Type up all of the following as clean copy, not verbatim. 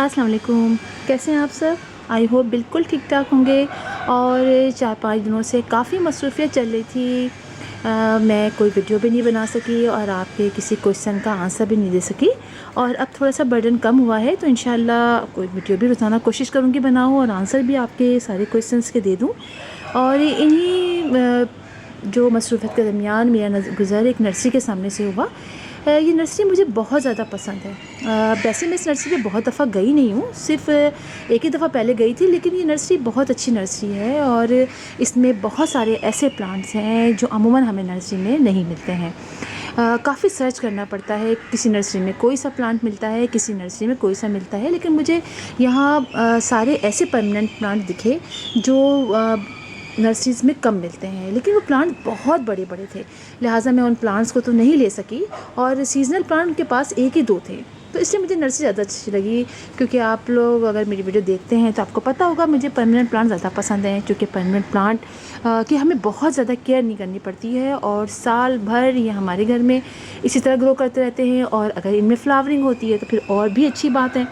अस्सलाम वालेकुम। कैसे हैं आप सब? आई होप बिल्कुल ठीक ठाक होंगे। और 4-5 दिनों से काफ़ी मसरूफ़ियत चल रही थी। मैं कोई वीडियो भी नहीं बना सकी और आपके किसी क्वेश्चन का आंसर भी नहीं दे सकी। और अब थोड़ा सा बर्डन कम हुआ है तो इंशाल्लाह कोई वीडियो भी रोज़ाना कोशिश करूँगी बनाऊँ और आंसर भी आपके सारे क्वेश्चंस के दे दूँ। और इन्हीं जो मसरूफ़ियत के दरमियान मेरा गुज़र एक नर्सरी के सामने से हुआ। ये नर्सरी मुझे बहुत ज़्यादा पसंद है। वैसे मैं इस नर्सरी पे बहुत दफ़ा गई नहीं हूँ, सिर्फ़ एक ही दफ़ा पहले गई थी, लेकिन ये नर्सरी बहुत अच्छी नर्सरी है और इसमें बहुत सारे ऐसे प्लांट्स हैं जो अमूमन हमें नर्सरी में नहीं मिलते हैं। काफ़ी सर्च करना पड़ता है, किसी नर्सरी में कोई सा प्लांट मिलता है, किसी नर्सरी में कोई सा मिलता है, लेकिन मुझे यहाँ सारे ऐसे परमानेंट प्लांट दिखे जो नर्सरीज़ में कम मिलते हैं, लेकिन वो प्लांट बहुत बड़े बड़े थे, लिहाजा मैं उन प्लांट्स को तो नहीं ले सकी। और सीज़नल प्लांट उनके पास एक ही दो थे, तो इसलिए मुझे नर्सरी ज़्यादा अच्छी लगी। क्योंकि आप लोग अगर मेरी वीडियो देखते हैं तो आपको पता होगा मुझे परमानेंट प्लांट ज़्यादा पसंद हैं, क्योंकि परमानेंट प्लांट की हमें बहुत ज़्यादा केयर नहीं करनी पड़ती है और साल भर ये हमारे घर में इसी तरह ग्रो करते रहते हैं। और अगर इनमें फ्लावरिंग होती है तो फिर और भी अच्छी बात है।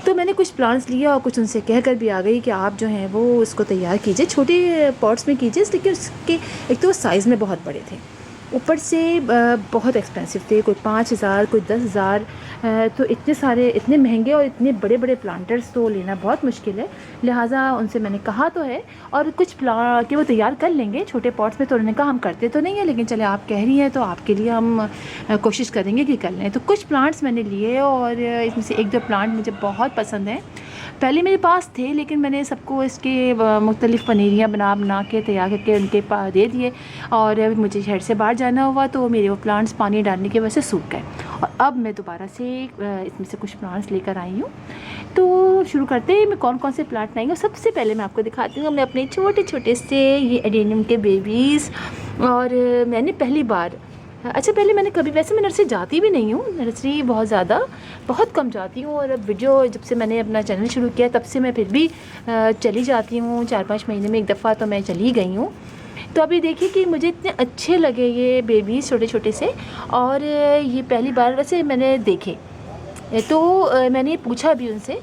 तो मैंने कुछ प्लांट्स लिए और कुछ उनसे कह कर भी आ गई कि आप जो हैं वो उसको तैयार कीजिए, छोटे पॉट्स में कीजिए, लेकिन उसके एक तो साइज़ में बहुत बड़े थे, ऊपर से बहुत एक्सपेंसिव थे, कोई 5,000 कोई 10,000। तो इतने सारे इतने महंगे और इतने बड़े बड़े प्लांटर्स तो लेना बहुत मुश्किल है। लिहाजा उनसे मैंने कहा तो है और कुछ कि वो तैयार कर लेंगे छोटे पॉट्स में, तो उन्होंने कहा हम करते तो नहीं है, लेकिन चले आप कह रही हैं तो आपके लिए हम कोशिश करेंगे कि कर लें। तो कुछ प्लांट्स मैंने लिए और इसमें से 1-2 प्लांट मुझे बहुत पसंद हैं। पहले मेरे पास थे, लेकिन मैंने सबको इसके मुख्तलिफ़ पनीरियाँ बना बना के तैयार करके उनके पास दे दिए। और मुझे शहर से बाहर जाना हुआ तो मेरे वो प्लांट्स पानी डालने की वजह से सूख गए और अब मैं दोबारा से इसमें से कुछ प्लांट्स लेकर आई हूँ। तो शुरू करते हैं, मैं कौन कौन से प्लांट लाएंगे। सबसे पहले मैं आपको दिखाती हूँ मैं अपने छोटे छोटे से ये एडेनियम के बेबीज़। और मैंने पहली बार पहले मैंने कभी, वैसे मैं नर्सरी जाती भी नहीं हूँ, नर्सरी बहुत कम जाती हूँ। और अब वीडियो जब से मैंने अपना चैनल शुरू किया तब से मैं फिर भी चली जाती हूँ, 4-5 महीने में एक दफ़ा तो मैं चली गई हूँ। तो अभी देखिए कि मुझे इतने अच्छे लगे ये बेबीज़ छोटे छोटे से। और ये पहली बार वैसे मैंने देखे तो मैंने पूछा भी उनसे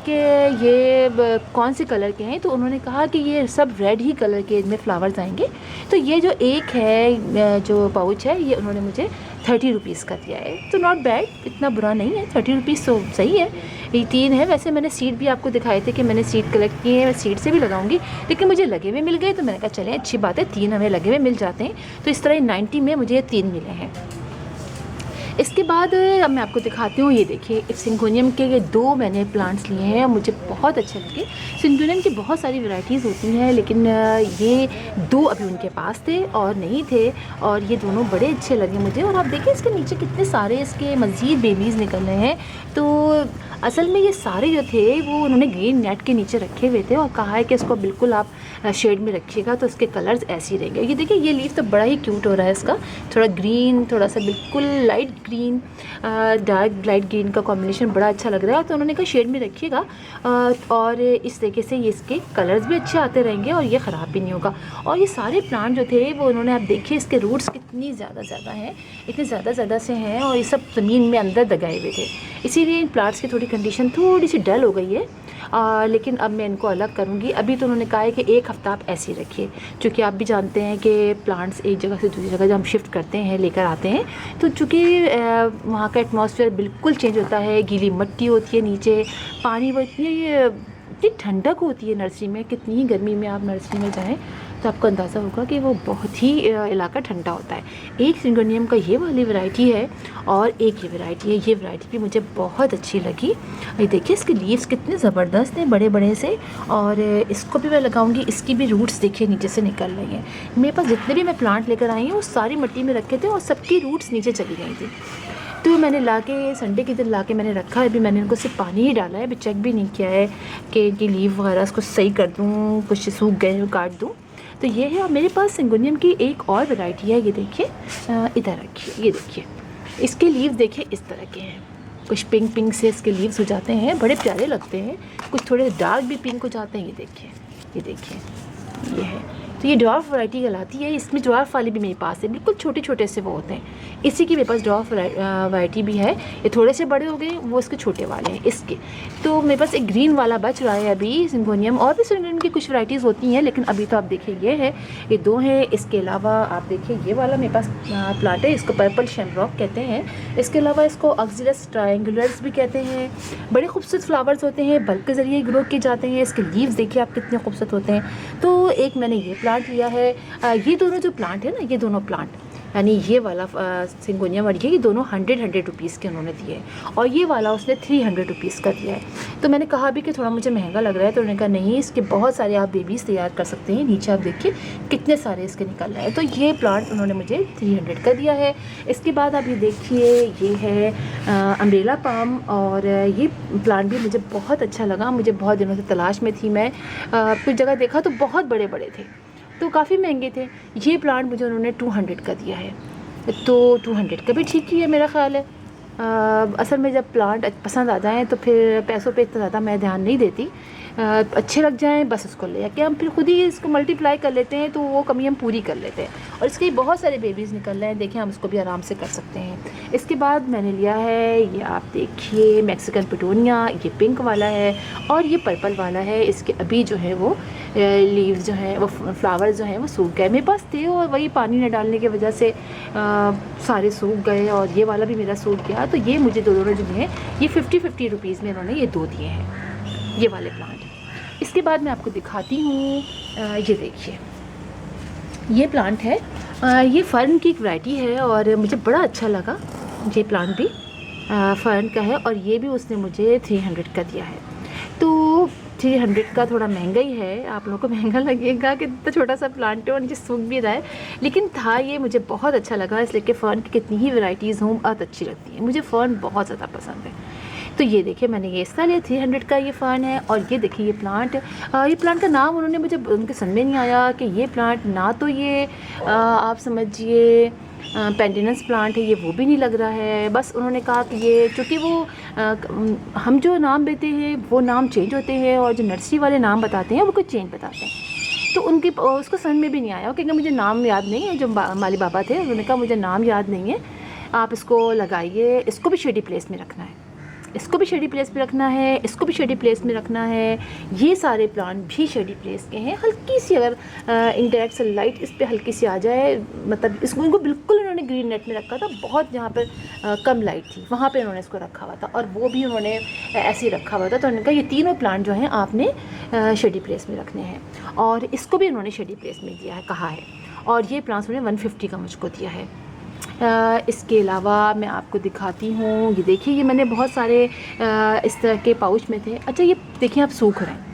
कि ये कौन से कलर के हैं, तो उन्होंने कहा कि ये सब रेड ही कलर के इनमें फ्लावर्स आएंगे। तो ये जो एक है जो पाउच है, ये उन्होंने मुझे 30 रुपीज़ का दिया है, तो नॉट बैड, इतना बुरा नहीं है, 30 रुपीज़ तो सही है। ये 3 है। वैसे मैंने सीड भी आपको दिखाए थे कि मैंने सीड कलेक्ट किए हैं, मैं सीड से भी लगाऊंगी, लेकिन मुझे लगे हुए मिल गए तो मैंने कहा चलें अच्छी बात है, 3 हमें लगे हुए मिल जाते हैं। तो इस तरह 90 में मुझे 3 मिले हैं। इसके बाद अब मैं आपको दिखाती हूँ, ये देखिए इस सिंगोनियम के ये 2 मैंने प्लांट्स लिए हैं, मुझे बहुत अच्छे लगे। सिंगोनियम की बहुत सारी वैरायटीज़ होती हैं, लेकिन ये 2 अभी उनके पास थे और नहीं थे, और ये दोनों बड़े अच्छे लगे मुझे। और आप देखिए इसके नीचे कितने सारे इसके मज़ीद बेबीज़ निकल रहे हैं। तो असल में ये सारे जो थे वो उन्होंने ग्रीन नेट के नीचे रखे हुए थे और कहा है कि इसको बिल्कुल आप शेड में रखिएगा तो इसके कलर्स ऐसे ही रहेंगे। ये देखिए ये लीफ तो बड़ा ही क्यूट हो रहा है इसका, थोड़ा ग्रीन, थोड़ा सा बिल्कुल light green, dark light green का कॉम्बिनेशन बड़ा अच्छा लग रहा है। तो उन्होंने कहा शेड में रखिएगा और इस तरीके से ये इसके कलर्स भी अच्छे आते रहेंगे और ये ख़राब भी नहीं होगा। और ये सारे प्लांट जो थे वो उन्होंने, आप देखिए इसके रूट्स कितनी ज़्यादा हैं, इतने ज़्यादा से हैं और ये सब ज़मीन में अंदर दगाए हुए थे, इसीलिए इन प्लांट्स की थोड़ी कंडीशन थोड़ी सी डल हो गई है। लेकिन अब मैं इनको अलग करूँगी। अभी तो उन्होंने कहा है कि 1 हफ़्ता आप ऐसे ही रखिए, क्योंकि आप भी जानते हैं कि प्लांट्स एक जगह से दूसरी जगह जब हम शिफ्ट करते हैं, लेकर आते हैं, तो चूँकि वहाँ का एटमॉस्फेयर बिल्कुल चेंज होता है, गीली मिट्टी होती है नीचे, पानी वो इतनी ठंडक होती है नर्सरी में, कितनी ही गर्मी में आप नर्सरी में जाएँ तो आपको अंदाज़ा होगा कि वो बहुत ही इलाका ठंडा होता है। एक सिंगोनियम का ये वाली वैरायटी है और एक ये वैरायटी है, ये वैरायटी भी मुझे बहुत अच्छी लगी। ये देखिए इसके लीव्स कितने ज़बरदस्त हैं, बड़े बड़े से, और इसको भी मैं लगाऊंगी। इसकी भी रूट्स देखिए नीचे से निकल रही हैं। मेरे पास जितने भी मैं प्लांट लेकर आई हूँ वो सारी मिट्टी में रखे थे और सबकी रूट्स नीचे चली गई थी। तो मैंने लाके संडे के दिन लाके मैंने रखा है। अभी मैंने इनको सिर्फ पानी ही डाला है, अभी चेक भी नहीं किया है कि इनकी लीव वगैरह इसको सही कर दूँ, कुछ सूख गए काट दूँ। तो ये है। और मेरे पास सिंगोनियम की एक और वैरायटी है, ये देखिए इधर रखिए, ये देखिए इसके लीव्स देखिए इस तरह के हैं, कुछ पिंक पिंक से इसके लीव्स हो जाते हैं, बड़े प्यारे लगते हैं, कुछ थोड़े डार्क भी पिंक हो जाते हैं। ये देखिए ये देखिए ये है, तो ये ड्वार्फ वैरायटी कहलाती है। इसमें ड्वार्फ वाली भी मेरे पास है, बिल्कुल छोटे छोटे से वो होते हैं। इसी की मेरे पास ड्वार्फ वैरायटी भी है। ये थोड़े से बड़े हो गए, वो इसके छोटे वाले हैं इसके। तो मेरे पास एक ग्रीन वाला बच रहा है अभी सिंगोनियम। और भी सिंगोनियम की कुछ वैराइटीज़ होती हैं, लेकिन अभी तो आप देखिए ये है, ये 2 हैं। इसके अलावा आप देखिए ये वाला मेरे पास प्लांट है, इसको पर्पल शैमरॉक कहते हैं। इसके अलावा इसको ऑक्सिलस ट्रायंगुलर्स भी कहते हैं। बड़े खूबसूरत फ्लावर्स होते हैं, बल्ब के ज़रिए ग्रो किए जाते हैं। इसके लीव्स देखिए आप कितने खूबसूरत होते हैं। तो एक मैंने ये प्लांट लिया है। ये दोनों जो प्लांट है ना, ये दोनों प्लांट यानी ये वाला सिंगोनियम और ये दोनों 100 रुपीज़ के उन्होंने दिए, और ये वाला उसने 300 रुपीज़ का दिया है। तो मैंने कहा भी कि थोड़ा मुझे महंगा लग रहा है, तो उन्होंने कहा नहीं, इसके बहुत सारे आप बेबीज़ तैयार कर सकते हैं। नीचे आप देखिए कितने सारे इसके निकल रहे हैं। तो ये प्लांट उन्होंने मुझे 300 का दिया है। इसके बाद आप ये देखिए, ये है अम्ब्रेला पाम, और ये प्लांट भी मुझे बहुत अच्छा लगा। मुझे बहुत दिनों से तलाश में थी मैं, कुछ जगह देखा तो बहुत बड़े बड़े थे, तो काफ़ी महंगे थे। ये प्लांट मुझे उन्होंने 200 का दिया है, तो 200 का भी ठीक ही है मेरा ख़्याल है। असल में जब प्लांट पसंद आ जाएँ तो फिर पैसों पे इतना ज़्यादा मैं ध्यान नहीं देती। अच्छे लग जाएँ बस उसको ले आके हम फिर खुद ही इसको मल्टीप्लाई कर लेते हैं, तो वो कमी हम पूरी कर लेते हैं। और इसके बहुत सारे बेबीज़ निकल रहे हैं, देखिए हम उसको भी आराम से कर सकते हैं। इसके बाद मैंने लिया है, ये आप देखिए मैक्सिकन पिटोनिया, ये पिंक वाला है और ये पर्पल वाला है। इसके अभी जो है वो लीव्स जो हैं, वो फ्लावर्स जो हैं वो सूख गए। मेरे पास थे और वही पानी न डालने की वजह से सारे सूख गए, और ये वाला भी मेरा सूख गया। तो ये मुझे दोनों जो हैं ये 50-50 रुपीज़ में इन्होंने ये 2 दिए हैं, ये वाले प्लांट। इसके बाद मैं आपको दिखाती हूँ, ये देखिए ये प्लांट है। ये फर्न की एक वैरायटी है और मुझे बड़ा अच्छा लगा। ये प्लांट भी फर्न का है, और ये भी उसने मुझे 300 का दिया है। तो 300 का थोड़ा महंगा ही है, आप लोगों को महंगा लगेगा कि इतना छोटा सा प्लांट है और नीचे सूख भी रहा है, लेकिन था ये मुझे बहुत अच्छा लगा। इसलिए कि फ़र्न की कितनी ही वैरायटीज़ हों, बहुत अच्छी लगती है मुझे। फ़र्न बहुत ज़्यादा पसंद है। तो ये देखिए मैंने ये इसका लिया, 300 का ये फ़र्न है। और ये देखिए ये प्लांट का नाम उन्होंने मुझे उनके समझ में नहीं आया कि ये प्लांट ना तो ये आप समझिए पेंडिनस प्लांट है, ये वो भी नहीं लग रहा है। बस उन्होंने कहा कि ये चूँकि वो हम जो नाम देते हैं वो नाम चेंज होते हैं, और जो नर्सरी वाले नाम बताते हैं वो कुछ चेंज बताते हैं। तो उनकी उसको समझ में भी नहीं आया, क्योंकि मुझे नाम याद नहीं है। जो माली बाबा थे उन्होंने कहा मुझे नाम याद नहीं है, आप इसको लगाइए। इसको भी शेडी प्लेस में रखना है, इसको भी शेडी प्लेस में रखना है, इसको भी शेडी प्लेस में रखना है। ये सारे प्लांट भी शेडी प्लेस के हैं। हल्की सी अगर इंडायरेक्ट सनलाइट इस पे हल्की सी आ जाए, मतलब इसको इनको बिल्कुल उन्होंने ग्रीन नेट में रखा था। बहुत जहाँ पर कम लाइट थी वहाँ पे उन्होंने इसको रखा हुआ था, और वो भी उन्होंने ऐसे ही रखा हुआ था। तो उन्होंने कहा ये तीनों प्लांट जो हैं आपने शेडी प्लेस में रखने हैं, और इसको भी उन्होंने शेडी प्लेस में दिया है, कहा है। और ये प्लांट्स उन्होंने 150 का मुझको दिया है। इसके अलावा मैं आपको दिखाती हूँ, ये देखिए ये मैंने बहुत सारे इस तरह के पाउच में थे। अच्छा ये देखिए आप सूख रहे हैं।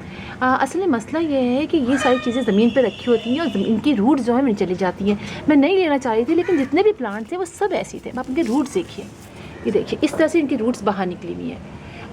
असल में मसला ये है कि ये सारी चीज़ें ज़मीन पे रखी होती हैं और ज़मीन की रूट्स जो है मेरी चली जाती हैं। मैं नहीं लेना चाह रही थी, लेकिन जितने भी प्लांट थे वो सब ऐसे थे। आप इनके रूट्स देखिए, ये देखिए इस तरह से इनकी रूट्स बाहर निकली हुई हैं,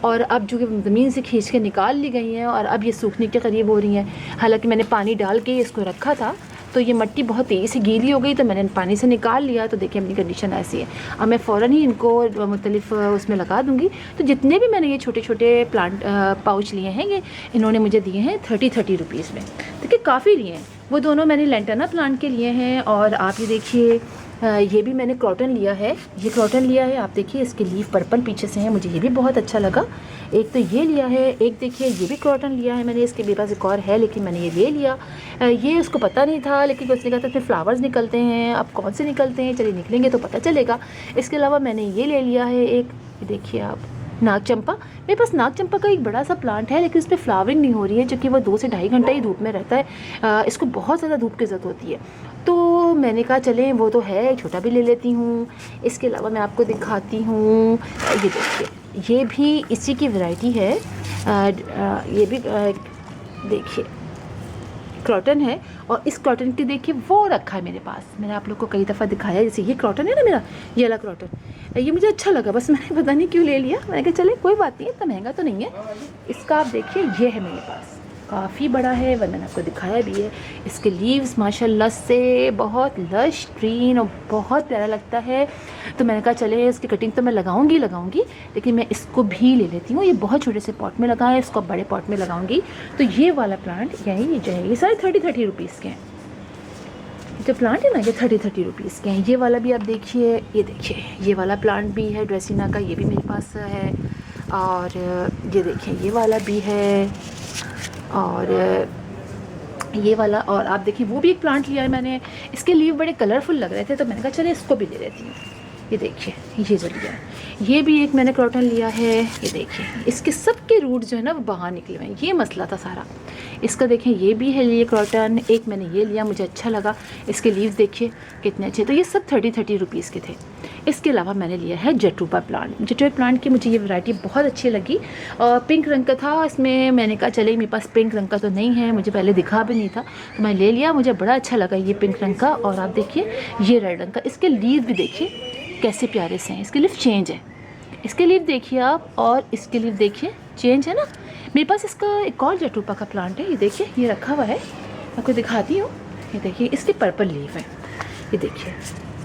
और अब जो ज़मीन से खींच के निकाल ली गई हैं, और अब ये सूखने के करीब हो रही हैं। हालांकि मैंने पानी डाल के इसको रखा था, तो ये मिट्टी बहुत तेज़ी से गीली हो गई, तो मैंने पानी से निकाल लिया। तो देखिए अपनी कंडीशन ऐसी है। अब मैं फ़ौरन ही इनको मुख्तलिफ उसमें लगा दूँगी। तो जितने भी मैंने ये छोटे छोटे प्लांट पाउच लिए हैं, ये इन्होंने मुझे दिए हैं 30 रुपीज़ में। देखिए काफ़ी लिए हैं। वो दोनों मैंने लेंटाना प्लांट के लिए हैं। और आप ये देखिए ये भी मैंने क्रॉटन लिया है, ये क्रॉटन लिया है। आप देखिए इसके लीफ पर्पल पीछे से हैं, मुझे ये भी बहुत अच्छा लगा। एक तो ये लिया है, एक देखिए ये भी क्रॉटन लिया है मैंने। इसके मेरे पास एक और है, लेकिन मैंने ये ले लिया। ये उसको पता नहीं था, लेकिन उसने कहा था इसमें फ्लावर्स निकलते हैं। अब कौन से निकलते हैं, चलिए निकलेंगे तो पता चलेगा। इसके अलावा मैंने ये ले लिया है एक, देखिए आप नाग चंपा। मेरे पास नाग चंपा का एक बड़ा सा प्लांट है, लेकिन इस पर फ्लावरिंग नहीं हो रही है, क्योंकि वो 2 से ढाई घंटा ही धूप में रहता है। इसको बहुत ज़्यादा धूप की ज़रूरत होती है। तो मैंने कहा चलें वो तो है, छोटा भी ले लेती हूँ। इसके अलावा मैं आपको दिखाती हूँ, ये देखिए ये भी इसी की वैरायटी है। ये भी देखिए क्रॉटन है, और इस क्रॉटन की देखिए वो रखा है मेरे पास। मैंने आप लोग को कई दफ़ा दिखाया, जैसे ये क्रॉटन है ना मेरा, ये वाला क्रॉटन, ये मुझे अच्छा लगा, बस मैंने पता नहीं क्यों ले लिया। मैंने कहा चले कोई बात नहीं, इतना महंगा तो नहीं है। इसका आप देखिए ये है मेरे पास, काफ़ी बड़ा है, वह मैंने आपको दिखाया भी है। इसके लीव्स माशाल्लाह से बहुत लश ग्रीन और बहुत प्यारा लगता है। तो मैंने कहा चले इसकी कटिंग तो मैं लगाऊंगी, लेकिन मैं इसको भी ले लेती हूँ। ये बहुत छोटे से पॉट में लगा है, इसको बड़े पॉट में लगाऊंगी। तो ये वाला प्लांट यही जो है, ये सारे 30 रुपीज़ के हैं। जो प्लांट है ना ये 30 रुपीज़ के हैं। ये वाला भी आप देखिए, ये देखिए ये वाला प्लांट भी है ड्रेसिना का, ये भी मेरे पास है। और ये देखिए ये वाला भी है, और ये वाला, और आप देखिए वो भी एक प्लांट लिया है मैंने। इसके लीव बड़े कलरफुल लग रहे थे तो मैंने कहा चले इसको भी ले लेती हूँ। ये देखिए ये जो लिया है, ये भी एक मैंने क्रॉटन लिया है। ये देखिए इसके सबके रूट जो है ना वो बाहर निकले हुए हैं, ये मसला था सारा इसका। देखें ये भी है ये क्रॉटन, एक मैंने ये लिया, मुझे अच्छा लगा। इसके लीव्स देखिए कितने अच्छे, तो ये सब 30 रुपीज़ के थे। इसके अलावा मैंने लिया है जटरूपा प्लांट। जटरूपा प्लांट की मुझे ये वैरायटी बहुत अच्छी लगी। पिंक रंग का था, इसमें मैंने कहा चले मेरे पास पिंक रंग का तो नहीं है, मुझे पहले दिखा भी नहीं था तो मैं ले लिया। मुझे बड़ा अच्छा लगा ये पिंक रंग का। और आप देखिए ये रेड रंग का, इसके लीव भी देखिए कैसे प्यारे से हैं। इसके लीव चेंज है, इसके लीव देखिए आप, और इसके लीव देखिए चेंज है ना। मेरे पास इसका एक और जटरूपा का प्लांट है, ये देखिए ये रखा हुआ है, आपको दिखाती हूँ। ये देखिए इसके पर्पल लीव है, ये देखिए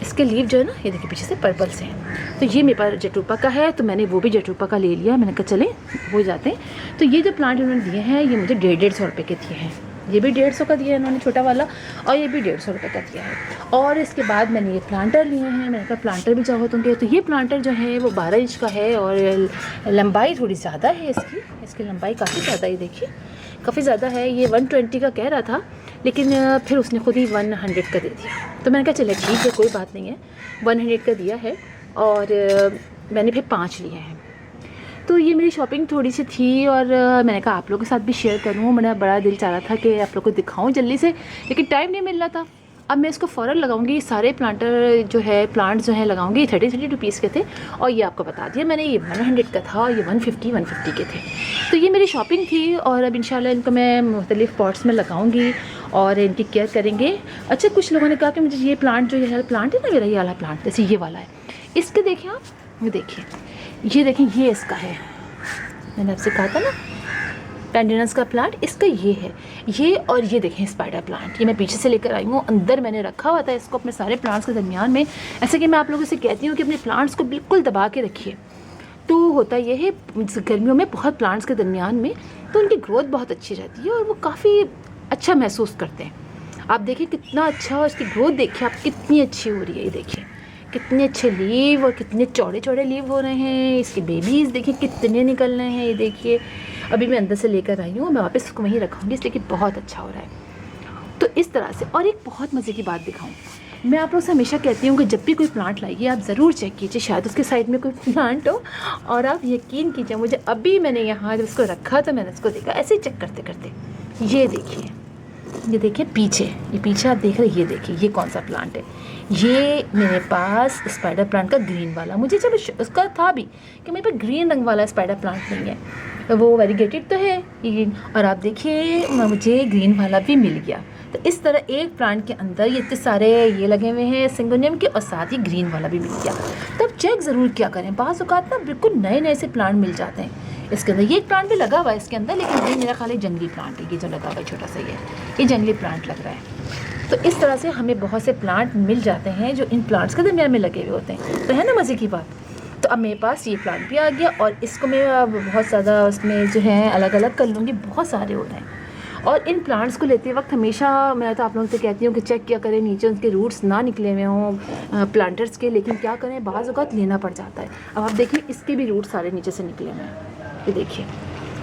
इसके लीव जो है ना ये देखिए पीछे से पर्पल से हैं। तो ये मेरे पास जटरूपा का है तो मैंने वो भी जटरूपा का ले लिया। मैंने कहा चले हो जाते हैं। तो ये जो प्लांट उन्होंने दिए हैं ये मुझे 150 रुपये के दिए हैं। ये भी 150 का दिया है इन्होंने छोटा वाला, और ये भी 150 रुपये का दिया है। और इसके बाद मैंने ये प्लांटर लिए हैं। मैंने कहा प्लांटर भी चाहो तुमके, तो ये प्लांटर जो है वो 12 इंच का है, और लंबाई थोड़ी ज़्यादा है इसकी लंबाई काफ़ी ज़्यादा, ये देखिए काफ़ी ज़्यादा है। ये 120 का कह रहा था, लेकिन फिर उसने खुद ही 100 का दे दिया। तो मैंने कहा चले ठीक है कोई बात नहीं है, 100 का दिया है। और मैंने फिर 5 लिए हैं। तो ये मेरी शॉपिंग थोड़ी सी थी, और मैंने कहा आप लोगों के साथ भी शेयर करूँ। मेरा बड़ा दिल चाह रहा था कि आप लोग को दिखाऊं जल्दी से, लेकिन टाइम नहीं मिल रहा था। अब मैं इसको फ़ौरन लगाऊंगी। सारे प्लांटर जो है प्लांट जो है लगाऊंगी। 30 रुपीज़ के थे, और ये आपको बता दिया मैंने ये 100 का था, और ये 150 के थे। तो ये मेरी शॉपिंग थी, और अब इंशाल्लाह इनको मैं मुख्तलिफ़ पॉट्स में लगाऊंगी और इनकी केयर करेंगे। अच्छा, कुछ लोगों ने कहा कि मुझे ये प्लांट जो है प्लांट है ना मेरा ये वाला प्लांट, जैसे ये वाला है, इसके देखिए आप, ये देखिए ये देखें ये इसका है, मैंने आपसे कहा था ना पेंडिनस का प्लांट, इसका ये है ये। और ये देखें स्पाइडर प्लांट, ये मैं पीछे से लेकर आई हूँ, अंदर मैंने रखा हुआ था इसको अपने सारे प्लांट्स के दरमियान में। ऐसे कि मैं आप लोगों से कहती हूँ कि अपने प्लांट्स को बिल्कुल दबा के रखिए। तो होता ये है गर्मियों में बहुत प्लांट्स के दरमियान में तो उनकी ग्रोथ बहुत अच्छी रहती है, और वो काफ़ी अच्छा महसूस करते हैं। आप देखिए कितना अच्छा, और इसकी ग्रोथ देखिए आप कितनी अच्छी हो रही है। ये देखिए कितने अच्छे लीव और कितने चौड़े चौड़े लीव हो रहे हैं। इसके बेबीज़ देखिए कितने निकल रहे हैं। ये देखिए अभी मैं अंदर से लेकर आई हूँ, मैं वापस इसको वहीं रखूँगी, इसलिए कि बहुत अच्छा हो रहा है। तो इस तरह से। और एक बहुत मज़े की बात दिखाऊँ, मैं आप लोग से हमेशा कहती हूँ कि जब भी कोई प्लांट लाइए आप ज़रूर चेक कीजिए, शायद उसके साइड में कोई प्लांट हो। और आप यकीन कीजिए, मुझे अभी मैंने यहाँ जब इसको रखा तो मैंने इसको देखा ऐसे ही चेक करते करते, ये देखिए पीछे, ये पीछे आप देख रहे हैं, ये देखिए ये कौन सा प्लांट है। ये मेरे पास स्पाइडर प्लांट का ग्रीन वाला, मुझे जब उसका था भी कि मेरे पास ग्रीन रंग वाला स्पाइडर प्लांट नहीं है, तो वो वेरीगेटेड तो है ग्रीन, और आप देखिए मुझे ग्रीन वाला भी मिल गया। तो इस तरह एक प्लांट के अंदर ये इतने सारे ये लगे हुए हैं सिंगोनियम के, और साथ ही ग्रीन वाला भी मिल गया। तब चेक ज़रूर क्या करें, बाज़ औक़ात ना बिल्कुल नए नए से प्लांट मिल जाते हैं इसके अंदर। ये एक प्लांट भी लगा हुआ है इसके अंदर, लेकिन ये मेरा खाली जंगली प्लांट है। ये जो लगा हुआ है छोटा सा ये जंगली प्लांट लग रहा है। तो इस तरह से हमें बहुत से प्लांट मिल जाते हैं जो इन प्लांट्स के दरमियान में लगे हुए होते हैं। तो है ना मज़े की बात। तो अब मेरे पास ये प्लांट भी आ गया, और इसको मैं बहुत ज़्यादा उसमें जो है अलग अलग कर लूँगी, बहुत सारे हो रहे हैं। और इन प्लांट्स को लेते वक्त हमेशा मैं तो आप लोगों से कहती हूँ कि चेक क्या करें नीचे उनके रूट्स ना निकले हुए हों प्लांटर्स के, लेकिन क्या करें बाज़ औक़ात लेना पड़ जाता है। अब आप देखिए इसके भी रूट सारे नीचे से निकले हुए हैं, ये देखिए।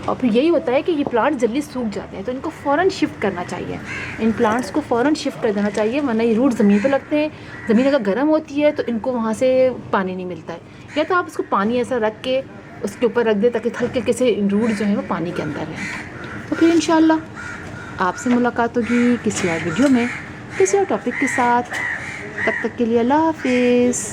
और फिर यही होता है कि ये प्लांट जल्दी सूख जाते हैं, तो इनको फ़ौरन शिफ्ट करना चाहिए, इन प्लांट्स को फ़ौरन शिफ्ट कर देना चाहिए, वरना ये रूट ज़मीन पर लगते हैं। ज़मीन अगर गर्म होती है तो इनको वहाँ से पानी नहीं मिलता है, या तो आप उसको पानी ऐसा रख के उसके ऊपर रख दें ताकि हल्के से रूट जो है वो पानी के अंदर रहें। तो फिर इंशाल्लाह आपसे मुलाकात होगी किसी और वीडियो में किसी और टॉपिक के साथ। तब तक के लिए अल्लाह हाफिज़।